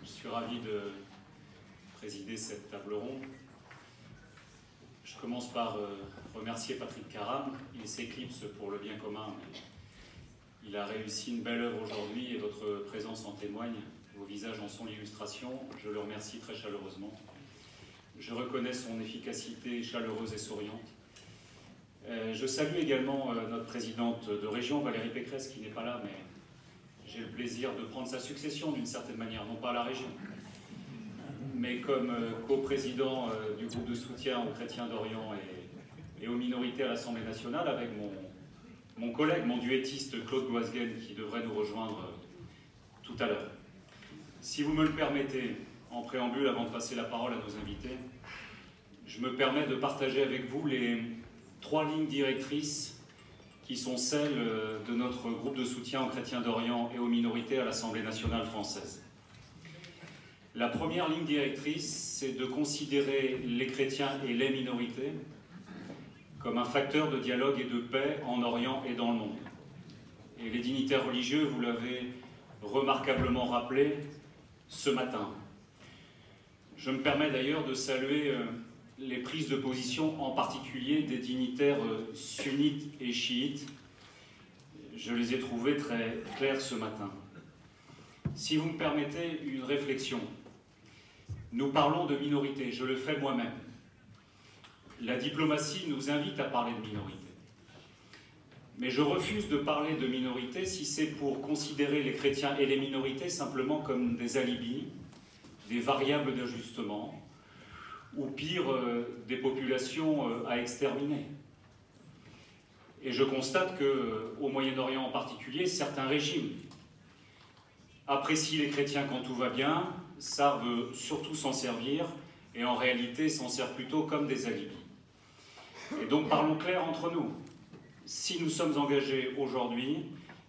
Je suis ravi de présider cette table ronde. Je commence par remercier Patrick Caram. Il s'éclipse pour le bien commun, mais il a réussi une belle œuvre aujourd'hui et votre présence en témoigne. Vos visages en sont l'illustration. Je le remercie très chaleureusement. Je reconnais son efficacité chaleureuse et souriante. Je salue également notre présidente de région, Valérie Pécresse, qui n'est pas là, mais j'ai le plaisir de prendre sa succession d'une certaine manière, non pas à la région, mais comme coprésident du groupe de soutien aux chrétiens d'Orient et aux minorités à l'Assemblée nationale, avec mon collègue, mon duettiste Claude Goasguen, qui devrait nous rejoindre tout à l'heure. Si vous me le permettez, en préambule, avant de passer la parole à nos invités, je me permets de partager avec vous les 3 lignes directrices qui sont celles de notre groupe de soutien aux chrétiens d'Orient et aux minorités à l'Assemblée nationale française. La première ligne directrice, c'est de considérer les chrétiens et les minorités comme un facteur de dialogue et de paix en Orient et dans le monde. Et les dignitaires religieux, vous l'avez remarquablement rappelé ce matin. Je me permets d'ailleurs de saluer les prises de position, en particulier des dignitaires sunnites et chiites. Je les ai trouvées très claires ce matin. Si vous me permettez une réflexion, nous parlons de minorité, je le fais moi-même. La diplomatie nous invite à parler de minorité. Mais je refuse de parler de minorité si c'est pour considérer les chrétiens et les minorités simplement comme des alibis, des variables d'ajustement, ou pire, des populations à exterminer. Et je constate qu'au Moyen-Orient en particulier, certains régimes apprécient les chrétiens quand tout va bien, savent surtout s'en servir, et en réalité s'en servent plutôt comme des alibis. Et donc parlons clair entre nous. Si nous sommes engagés aujourd'hui,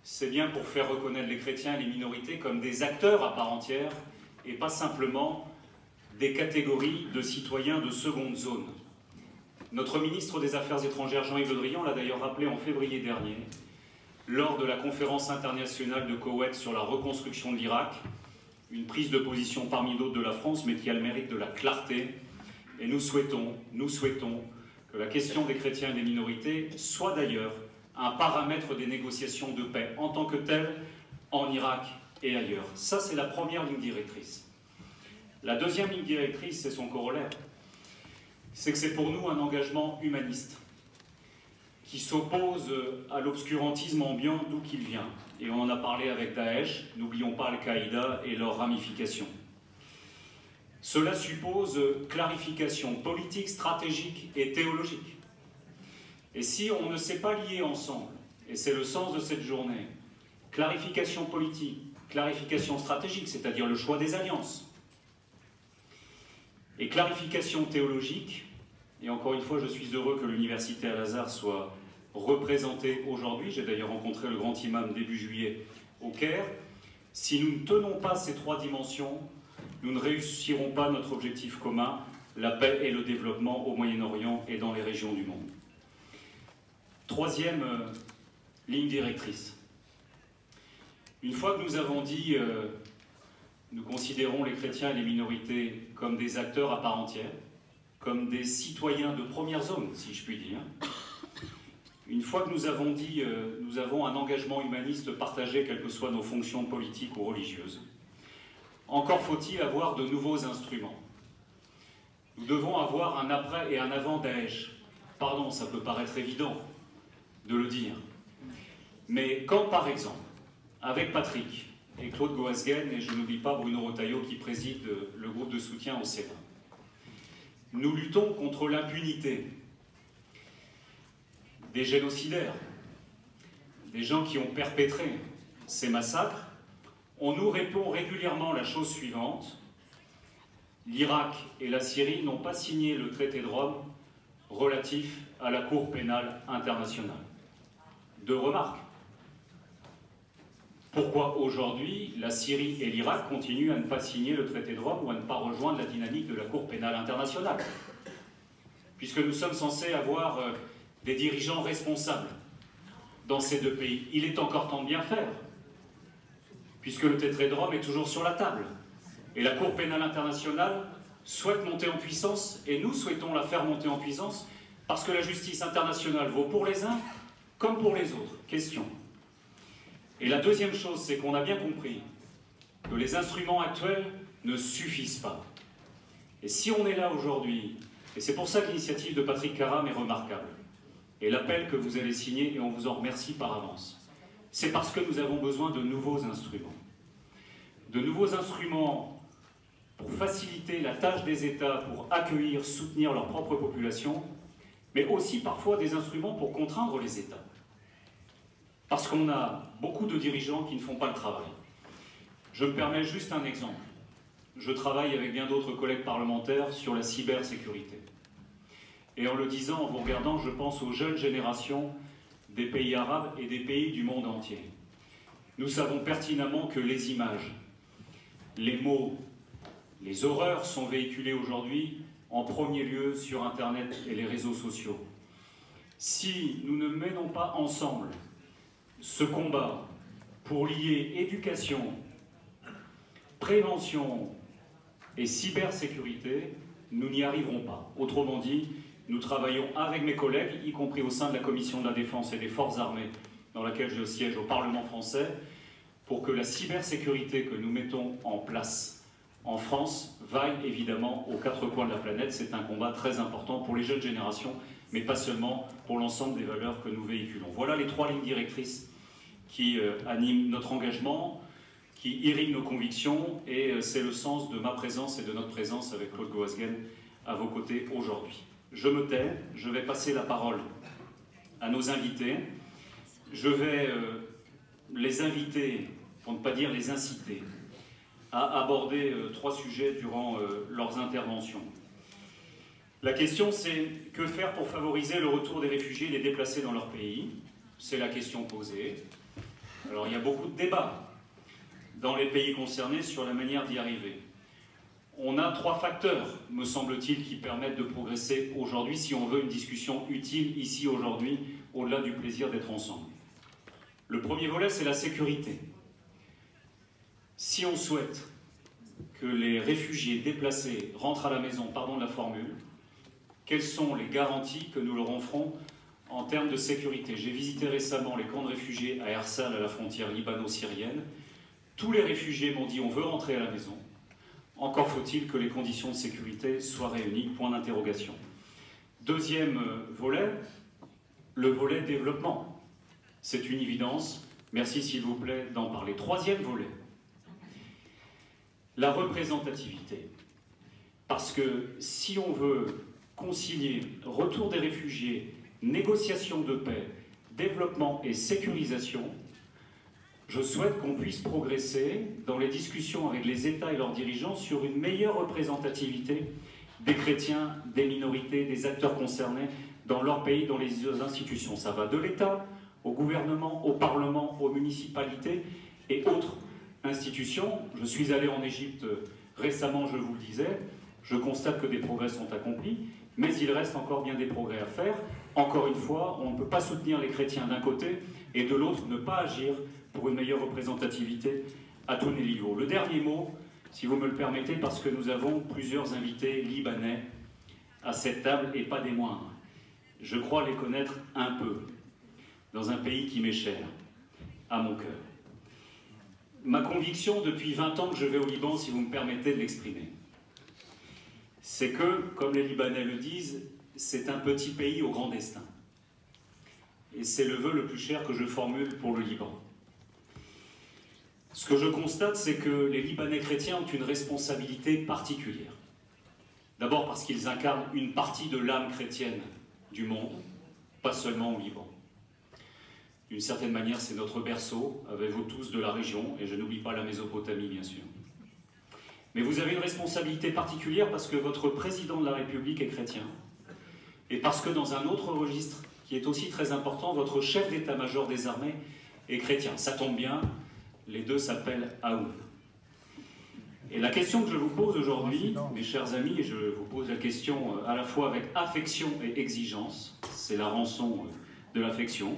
c'est bien pour faire reconnaître les chrétiens et les minorités comme des acteurs à part entière, et pas simplement des catégories de citoyens de seconde zone. Notre ministre des Affaires étrangères, Jean-Yves Le Drian, l'a d'ailleurs rappelé en février dernier, lors de la conférence internationale de Koweït sur la reconstruction de l'Irak, une prise de position parmi d'autres de la France, mais qui a le mérite de la clarté, et nous souhaitons que la question des chrétiens et des minorités soit d'ailleurs un paramètre des négociations de paix en tant que telle en Irak et ailleurs. Ça, c'est la première ligne directrice. La deuxième ligne directrice, c'est son corollaire. C'est que c'est pour nous un engagement humaniste qui s'oppose à l'obscurantisme ambiant d'où qu'il vient. Et on en a parlé avec Daesh, n'oublions pas Al-Qaïda et leurs ramifications. Cela suppose clarification politique, stratégique et théologique. Et si on ne s'est pas liés ensemble, et c'est le sens de cette journée, clarification politique, clarification stratégique, c'est-à-dire le choix des alliances, et clarification théologique, et encore une fois, je suis heureux que l'Université Al-Azhar soit représentée aujourd'hui. J'ai d'ailleurs rencontré le grand imam début juillet au Caire. Si nous ne tenons pas ces 3 dimensions, nous ne réussirons pas notre objectif commun, la paix et le développement au Moyen-Orient et dans les régions du monde. Troisième ligne directrice. Une fois que nous avons dit nous considérons les chrétiens et les minorités comme des acteurs à part entière, comme des citoyens de première zone, si je puis dire. Une fois que nous avons dit nous avons un engagement humaniste partagé, quelles que soient nos fonctions politiques ou religieuses, encore faut-il avoir de nouveaux instruments. Nous devons avoir un après et un avant Daesh. Pardon, ça peut paraître évident de le dire. Mais quand, par exemple, avec Patrick et Claude Goasguen, et je n'oublie pas Bruno Retailleau qui préside le groupe de soutien au Sénat, nous luttons contre l'impunité des génocidaires, des gens qui ont perpétré ces massacres, on nous répond régulièrement la chose suivante: l'Irak et la Syrie n'ont pas signé le traité de Rome relatif à la Cour pénale internationale. 2 remarques. Pourquoi aujourd'hui la Syrie et l'Irak continuent à ne pas signer le traité de Rome ou à ne pas rejoindre la dynamique de la Cour pénale internationale? Puisque nous sommes censés avoir des dirigeants responsables dans ces 2 pays. Il est encore temps de bien faire, puisque le traité de Rome est toujours sur la table. Et la Cour pénale internationale souhaite monter en puissance, et nous souhaitons la faire monter en puissance, parce que la justice internationale vaut pour les uns comme pour les autres. Question. Et la deuxième chose, c'est qu'on a bien compris que les instruments actuels ne suffisent pas. Et si on est là aujourd'hui, et c'est pour ça que l'initiative de Patrick Karam est remarquable, et l'appel que vous allez signer, et on vous en remercie par avance, c'est parce que nous avons besoin de nouveaux instruments. De nouveaux instruments pour faciliter la tâche des États, pour accueillir, soutenir leur propre population, mais aussi parfois des instruments pour contraindre les États. Parce qu'on a beaucoup de dirigeants qui ne font pas le travail. Je me permets juste un exemple. Je travaille avec bien d'autres collègues parlementaires sur la cybersécurité. Et en le disant, en vous regardant, je pense aux jeunes générations des pays arabes et des pays du monde entier. Nous savons pertinemment que les images, les mots, les horreurs sont véhiculées aujourd'hui en premier lieu sur Internet et les réseaux sociaux. Si nous ne menons pas ensemble ce combat pour lier éducation, prévention et cybersécurité, nous n'y arriverons pas. Autrement dit, nous travaillons avec mes collègues, y compris au sein de la Commission de la Défense et des Forces armées, dans laquelle je siège au Parlement français, pour que la cybersécurité que nous mettons en place en France vaille évidemment aux quatre coins de la planète. C'est un combat très important pour les jeunes générations, mais pas seulement, pour l'ensemble des valeurs que nous véhiculons. Voilà les trois lignes directrices qui animent notre engagement, qui irriguent nos convictions, et c'est le sens de ma présence et de notre présence avec Claude Goasguen à vos côtés aujourd'hui. Je me tais, je vais passer la parole à nos invités. Je vais les inviter, pour ne pas dire les inciter, à aborder trois sujets durant leurs interventions. La question, c'est que faire pour favoriser le retour des réfugiés et les déplacés dans leur pays? C'est la question posée. Alors, il y a beaucoup de débats dans les pays concernés sur la manière d'y arriver. On a trois facteurs, me semble-t-il, qui permettent de progresser aujourd'hui, si on veut une discussion utile ici aujourd'hui, au-delà du plaisir d'être ensemble. Le premier volet, c'est la sécurité. Si on souhaite que les réfugiés déplacés rentrent à la maison, pardon de la formule, quelles sont les garanties que nous leur offrons en termes de sécurité? J'ai visité récemment les camps de réfugiés à Ersal, à la frontière libano-syrienne. Tous les réfugiés m'ont dit on veut rentrer à la maison. Encore faut-il que les conditions de sécurité soient réunies, point d'interrogation. Deuxième volet, le volet développement. C'est une évidence. Merci s'il vous plaît d'en parler. Troisième volet, la représentativité. Parce que si on veut concilier retour des réfugiés, négociation de paix, développement et sécurisation, je souhaite qu'on puisse progresser dans les discussions avec les États et leurs dirigeants sur une meilleure représentativité des chrétiens, des minorités, des acteurs concernés dans leur pays, dans les institutions. Ça va de l'État au gouvernement, au Parlement, aux municipalités et autres institutions. Je suis allé en Égypte récemment, je vous le disais, je constate que des progrès sont accomplis, mais il reste encore bien des progrès à faire. Encore une fois, on ne peut pas soutenir les chrétiens d'un côté et de l'autre ne pas agir pour une meilleure représentativité à tous les niveaux. Le dernier mot, si vous me le permettez, parce que nous avons plusieurs invités libanais à cette table, et pas des moindres. Je crois les connaître un peu, dans un pays qui m'est cher, à mon cœur. Ma conviction, depuis 20 ans que je vais au Liban, si vous me permettez de l'exprimer, c'est que, comme les Libanais le disent, c'est un petit pays au grand destin. Et c'est le vœu le plus cher que je formule pour le Liban. Ce que je constate, c'est que les Libanais chrétiens ont une responsabilité particulière. D'abord parce qu'ils incarnent une partie de l'âme chrétienne du monde, pas seulement au Liban. D'une certaine manière, c'est notre berceau, avec vous tous de la région, et je n'oublie pas la Mésopotamie, bien sûr. Mais vous avez une responsabilité particulière parce que votre président de la République est chrétien, et parce que dans un autre registre, qui est aussi très important, votre chef d'état-major des armées est chrétien. Ça tombe bien, les deux s'appellent Aoun. Et la question que je vous pose aujourd'hui, mes chers amis, et je vous pose la question à la fois avec affection et exigence, c'est la rançon de l'affection,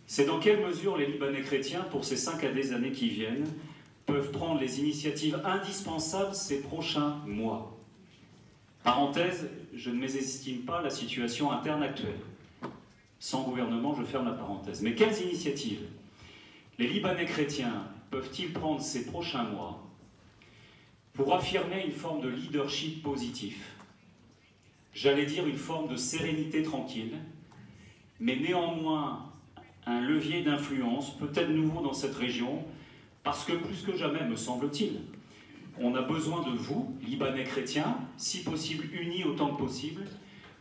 c'est dans quelle mesure les Libanais chrétiens, pour ces 5 à des années qui viennent, peuvent prendre les initiatives indispensables ces prochains mois. Parenthèse, je ne mésestime pas la situation interne actuelle. Sans gouvernement, je ferme la parenthèse. Mais quelles initiatives les Libanais chrétiens peuvent-ils prendre ces prochains mois pour affirmer une forme de leadership positif? J'allais dire une forme de sérénité tranquille, mais néanmoins un levier d'influence, peut-être nouveau dans cette région, parce que plus que jamais, me semble-t-il, on a besoin de vous, Libanais chrétiens, si possible unis autant que possible,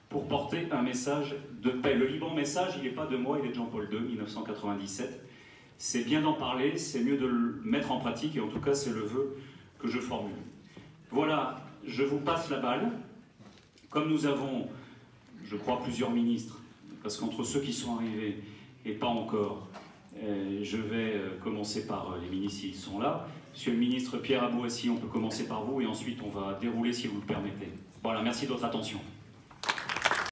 pour porter un message de paix. Le Liban message, il n'est pas de moi, il est de Jean-Paul II, 1997. C'est bien d'en parler, c'est mieux de le mettre en pratique, et en tout cas, c'est le vœu que je formule. Voilà, je vous passe la balle. Comme nous avons, je crois, plusieurs ministres, parce qu'entre ceux qui sont arrivés et pas encore, je vais commencer par les ministres s'ils sont là. Monsieur le ministre Pierre Abouassi, on peut commencer par vous et ensuite on va dérouler si vous le permettez. Voilà, merci de votre attention.